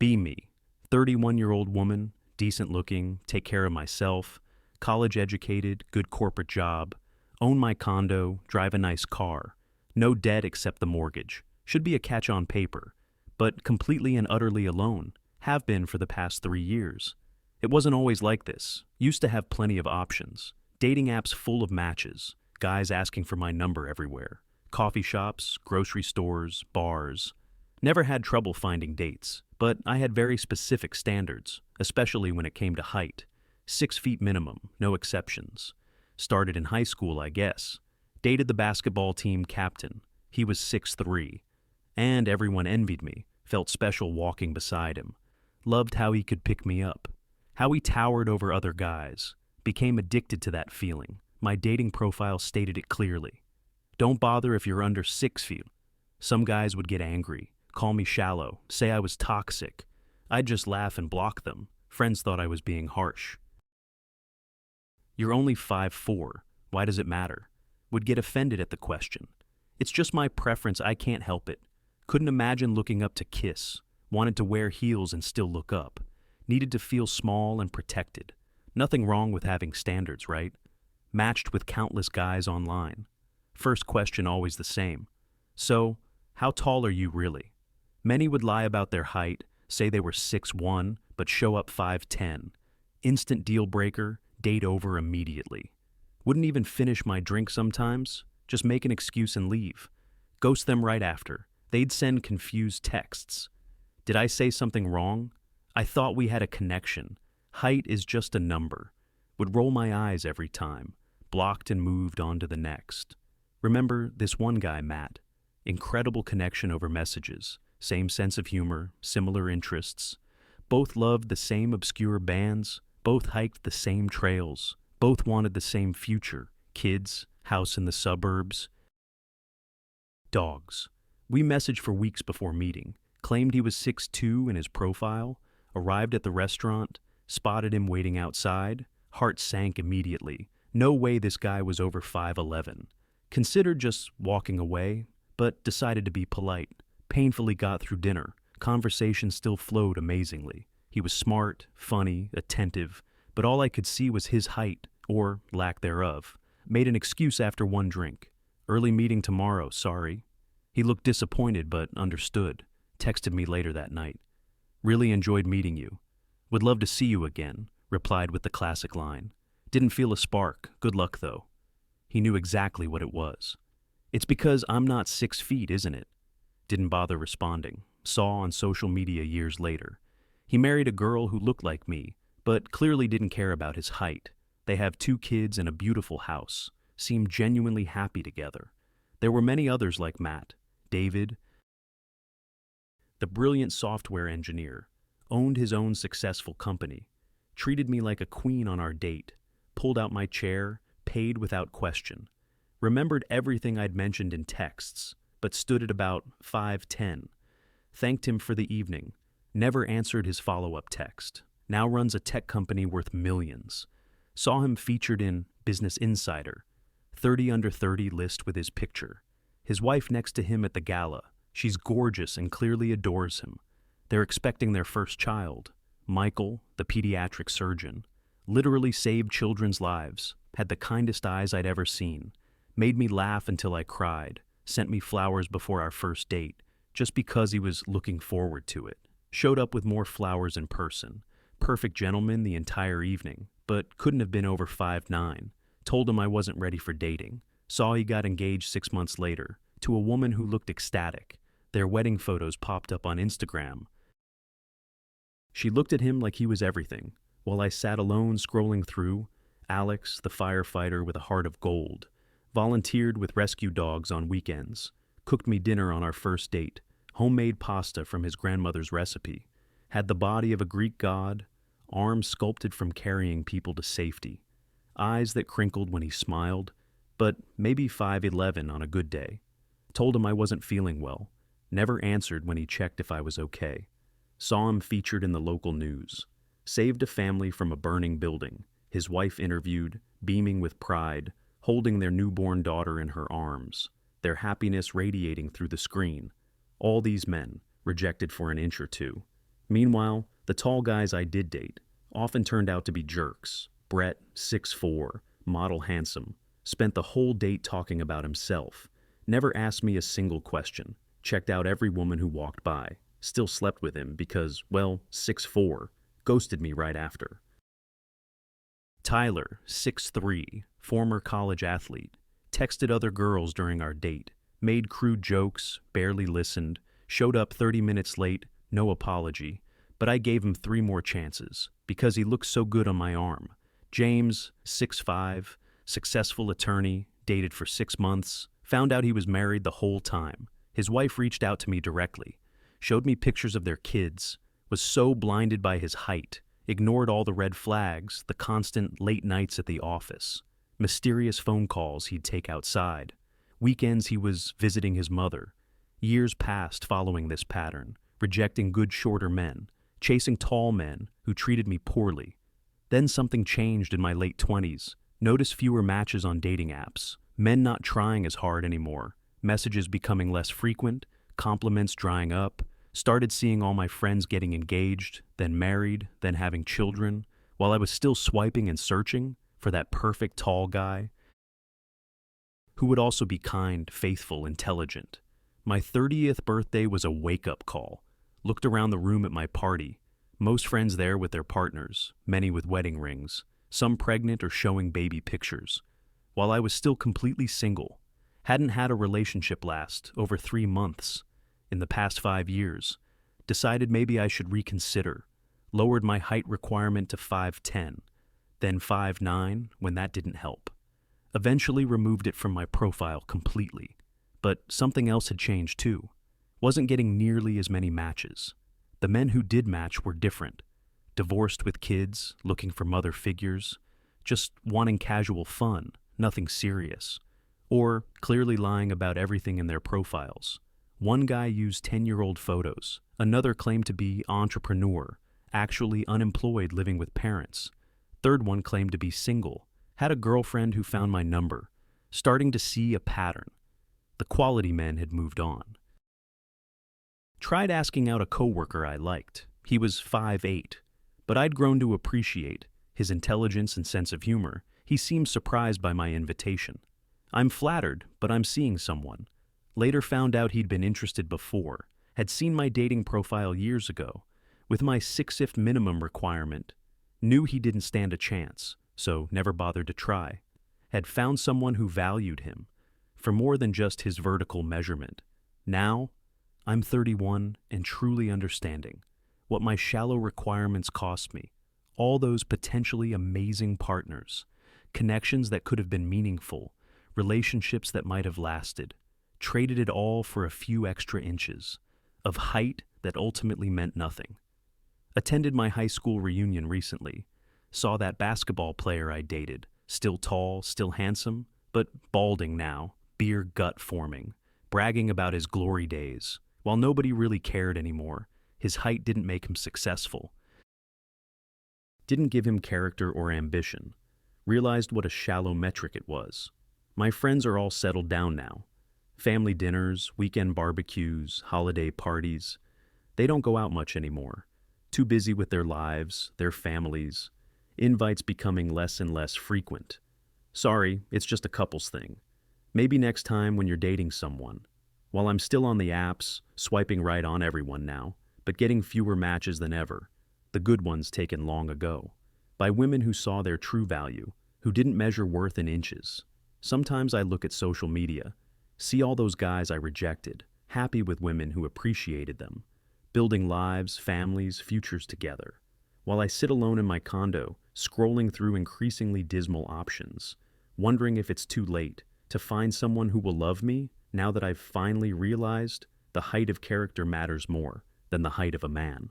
Be me. 31-year-old woman, decent looking, take care of myself, college educated, good corporate job, own my condo, drive a nice car, no debt except the mortgage. Should be a catch on paper, but completely and utterly alone. Have been for the past 3 years. It wasn't always like this. Used to have plenty of options. Dating apps full of matches. Guys asking for my number everywhere. Coffee shops, grocery stores, bars. Never had trouble finding dates, but I had very specific standards, especially when it came to height. 6 feet minimum, no exceptions. Started in high school, I guess. Dated the basketball team captain. He was 6'3". And everyone envied me, felt special walking beside him. Loved how he could pick me up. How he towered over other guys. Became addicted to that feeling. My dating profile stated it clearly. Don't bother if you're under 6 feet. Some guys would get angry, call me shallow, say I was toxic. I'd just laugh and block them. Friends thought I was being harsh. You're only 5'4". Why does it matter? Would get offended at the question. It's just my preference, I can't help it. Couldn't imagine looking up to kiss. Wanted to wear heels and still look up. Needed to feel small and protected. Nothing wrong with having standards, right? Matched with countless guys online. First question always the same. So, how tall are you really? Many would lie about their height, say they were 6'1", but show up 5'10". Instant deal breaker, date over immediately. Wouldn't even finish my drink sometimes, just make an excuse and leave. Ghost them right after. They'd send confused texts. Did I say something wrong? I thought we had a connection. Height is just a number. Would roll my eyes every time. Blocked and moved on to the next. Remember this one guy, Matt. Incredible connection over messages. Same sense of humor, similar interests. Both loved the same obscure bands. Both hiked the same trails. Both wanted the same future. Kids, house in the suburbs. Dogs. We messaged for weeks before meeting. Claimed he was 6'2" in his profile. Arrived at the restaurant. Spotted him waiting outside. Heart sank immediately. No way this guy was over 5'11". Considered just walking away, but decided to be polite. Painfully got through dinner. Conversation still flowed amazingly. He was smart, funny, attentive, but all I could see was his height, or lack thereof. Made an excuse after one drink. Early meeting tomorrow, sorry. He looked disappointed but understood. Texted me later that night. Really enjoyed meeting you. Would love to see you again, replied with the classic line. Didn't feel a spark, good luck though. He knew exactly what it was. It's because I'm not 6 feet, isn't it? Didn't bother responding. Saw on social media years later. He married a girl who looked like me, but clearly didn't care about his height. They have 2 kids and a beautiful house. Seemed genuinely happy together. There were many others like Matt. David, the brilliant software engineer, owned his own successful company, treated me like a queen on our date, pulled out my chair, paid without question, remembered everything I'd mentioned in texts, but stood at about 5'10". Thanked him for the evening, never answered his follow-up text, now runs a tech company worth millions. Saw him featured in Business Insider, 30 under 30 list with his picture. His wife next to him at the gala. She's gorgeous and clearly adores him. They're expecting their first child. Michael, the pediatric surgeon, literally saved children's lives, had the kindest eyes I'd ever seen, made me laugh until I cried, sent me flowers before our first date, just because he was looking forward to it. Showed up with more flowers in person. Perfect gentleman the entire evening, but couldn't have been over 5'9". Told him I wasn't ready for dating. Saw he got engaged 6 months later, to a woman who looked ecstatic. Their wedding photos popped up on Instagram. She looked at him like he was everything, while I sat alone scrolling through. Alex, the firefighter with a heart of gold, volunteered with rescue dogs on weekends, cooked me dinner on our first date, homemade pasta from his grandmother's recipe, had the body of a Greek god, arms sculpted from carrying people to safety, eyes that crinkled when he smiled, but maybe 5'11" on a good day. Told him I wasn't feeling well, never answered when he checked if I was okay. Saw him featured in the local news. Saved a family from a burning building, his wife interviewed, beaming with pride, holding their newborn daughter in her arms, their happiness radiating through the screen. All these men, rejected for an inch or two. Meanwhile, the tall guys I did date often turned out to be jerks. Brett, 6'4", model handsome, spent the whole date talking about himself, never asked me a single question, checked out every woman who walked by, still slept with him because, well, 6'4", ghosted me right after. Tyler, 6'3", former college athlete, texted other girls during our date, made crude jokes, barely listened, showed up 30 minutes late, no apology, but I gave him 3 more chances because he looked so good on my arm. James, 6'5", successful attorney, dated for 6 months, found out he was married the whole time. His wife reached out to me directly, showed me pictures of their kids, was so blinded by his height, ignored all the red flags, the constant late nights at the office, mysterious phone calls he'd take outside, weekends he was visiting his mother. Years passed following this pattern, rejecting good shorter men, chasing tall men who treated me poorly. Then something changed in my late 20s. Noticed fewer matches on dating apps, men not trying as hard anymore, messages becoming less frequent, compliments drying up, started seeing all my friends getting engaged, then married, then having children, while I was still swiping and searching for that perfect tall guy who would also be kind, faithful, intelligent. My 30th birthday was a wake-up call. Looked around the room at my party. Most friends there with their partners, many with wedding rings, some pregnant or showing baby pictures. While I was still completely single, hadn't had a relationship last over 3 months in the past 5 years, decided maybe I should reconsider, lowered my height requirement to 5'10", then 5'9" when that didn't help. Eventually removed it from my profile completely, but something else had changed too. Wasn't getting nearly as many matches. The men who did match were different. Divorced with kids, looking for mother figures, just wanting casual fun, nothing serious. Or clearly lying about everything in their profiles. One guy used 10-year-old photos. Another claimed to be entrepreneur, actually unemployed living with parents. Third one claimed to be single, had a girlfriend who found my number. Starting to see a pattern. The quality men had moved on. Tried asking out a coworker I liked. He was 5'8", but I'd grown to appreciate his intelligence and sense of humor. He seemed surprised by my invitation. I'm flattered, but I'm seeing someone. Later found out he'd been interested before, had seen my dating profile years ago, with my 6'5" minimum requirement. Knew he didn't stand a chance, so never bothered to try. Had found someone who valued him, for more than just his vertical measurement. Now, I'm 31 and truly understanding what my shallow requirements cost me. All those potentially amazing partners, connections that could have been meaningful, relationships that might have lasted, traded it all for a few extra inches of height that ultimately meant nothing. Attended my high school reunion recently, saw that basketball player I dated, still tall, still handsome, but balding now, beer gut forming, bragging about his glory days. While nobody really cared anymore, his height didn't make him successful. Didn't give him character or ambition. Realized what a shallow metric it was. My friends are all settled down now. Family dinners, weekend barbecues, holiday parties. They don't go out much anymore. Too busy with their lives, their families. Invites becoming less and less frequent. Sorry, it's just a couples thing. Maybe next time when you're dating someone. While I'm still on the apps, swiping right on everyone now, but getting fewer matches than ever. The good ones taken long ago. By women who saw their true value, who didn't measure worth in inches. Sometimes I look at social media, see all those guys I rejected, happy with women who appreciated them, building lives, families, futures together. While I sit alone in my condo, scrolling through increasingly dismal options, wondering if it's too late to find someone who will love me now that I've finally realized the height of character matters more than the height of a man.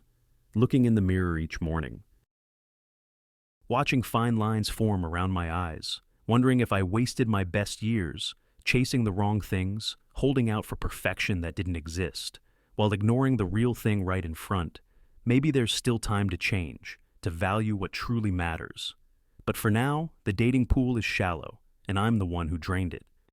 Looking in the mirror each morning, watching fine lines form around my eyes, wondering if I wasted my best years chasing the wrong things, holding out for perfection that didn't exist, while ignoring the real thing right in front. Maybe there's still time to change, to value what truly matters. But for now, the dating pool is shallow, and I'm the one who drained it.